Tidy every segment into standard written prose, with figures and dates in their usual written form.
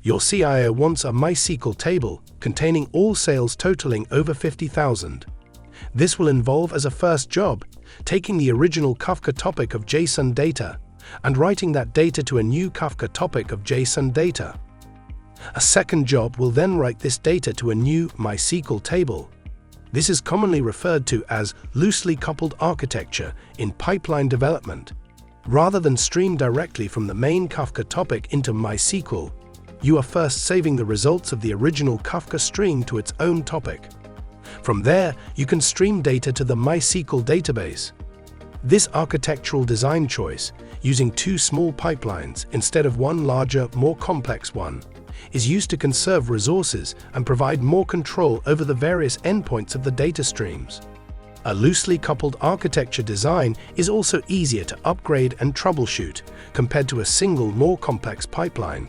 Your CIO wants a MySQL table containing all sales totaling over 50,000. This will involve, as a first job, taking the original Kafka topic of JSON data and writing that data to a new Kafka topic of JSON data. A second job will then write this data to a new MySQL table. This is commonly referred to as loosely coupled architecture in pipeline development. Rather than stream directly from the main Kafka topic into MySQL, you are first saving the results of the original Kafka stream to its own topic. From there, you can stream data to the MySQL database. This architectural design choice, using two small pipelines instead of one larger, more complex one, is used to conserve resources and provide more control over the various endpoints of the data streams. A loosely coupled architecture design is also easier to upgrade and troubleshoot compared to a single, more complex pipeline.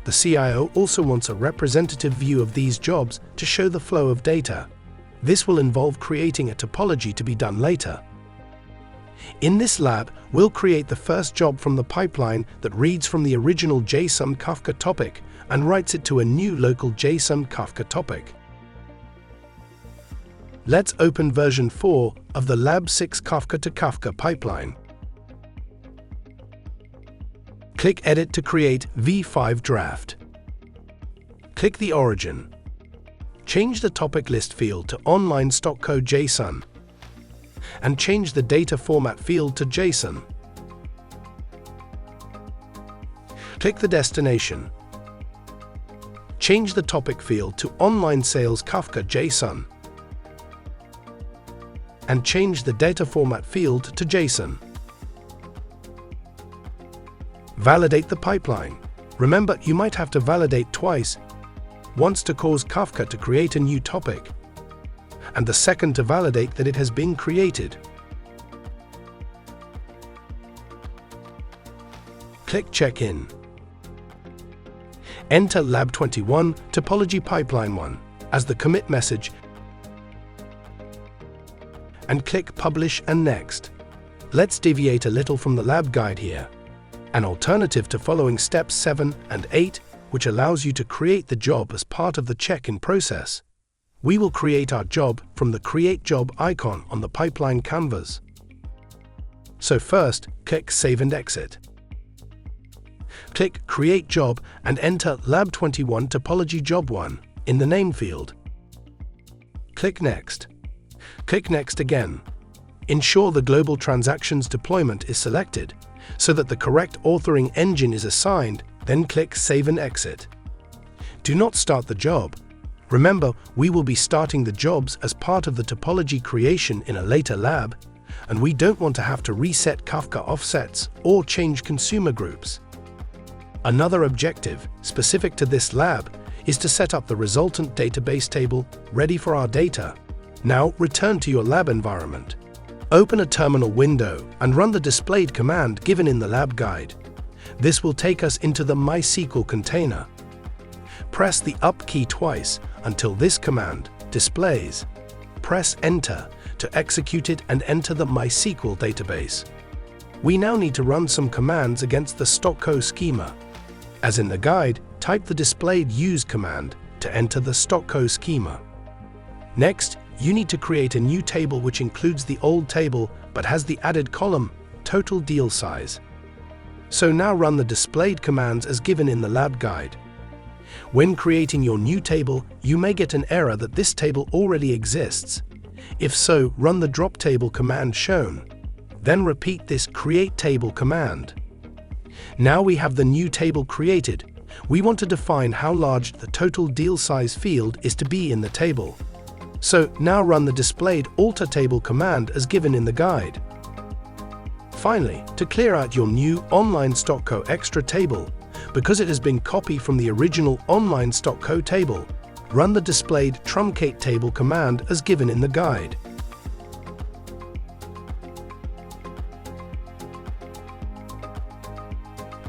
The CIO also wants a representative view of these jobs to show the flow of data. This will involve creating a topology to be done later. In this lab, we'll create the first job from the pipeline that reads from the original JSON Kafka topic and writes it to a new local JSON Kafka topic. Let's open version 4 of the Lab 6 Kafka to Kafka pipeline. Click Edit to create V5 draft. Click the origin. Change the topic list field to online stock code JSON and change the data format field to JSON. Click the destination. Change the topic field to online sales Kafka JSON and change the data format field to JSON. Validate the pipeline. Remember, you might have to validate twice, once to cause Kafka to create a new topic, and the second to validate that it has been created. Click Check-in. Enter Lab 21 Topology Pipeline 1 as the commit message and click Publish and Next. Let's deviate a little from the lab guide here. An alternative to following steps 7 and 8, which allows you to create the job as part of the check-in process. We will create our job from the Create Job icon on the pipeline canvas. So first, click Save and Exit. Click Create Job and enter Lab 21 Topology Job 1 in the name field. Click Next. Click Next again. Ensure the Global Transactions deployment is selected so that the correct authoring engine is assigned, then click Save and Exit. Do not start the job. Remember, we will be starting the jobs as part of the topology creation in a later lab, and we don't want to have to reset Kafka offsets or change consumer groups. Another objective, specific to this lab, is to set up the resultant database table ready for our data. Now return to your lab environment. Open a terminal window and run the displayed command given in the lab guide. This will take us into the MySQL container. Press the Up key twice until this command displays. Press Enter to execute it and enter the MySQL database. We now need to run some commands against the stockco schema. As in the guide, type the displayed Use command to enter the stockco schema. Next, you need to create a new table which includes the old table but has the added column, Total Deal Size. So now run the displayed commands as given in the lab guide. When creating your new table, you may get an error that this table already exists. If so, run the drop table command shown. Then repeat this Create Table command. Now we have the new table created. We want to define how large the total deal size field is to be in the table. So now run the displayed Alter Table command as given in the guide. Finally, to clear out your new online stockco extra table, because it has been copied from the original online stockco table, run the displayed Truncate Table command as given in the guide.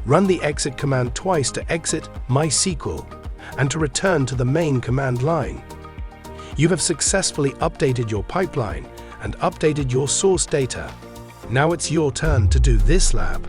Run the exit command twice to exit MySQL and to return to the main command line. You have successfully updated your pipeline and updated your source data. Now it's your turn to do this lab.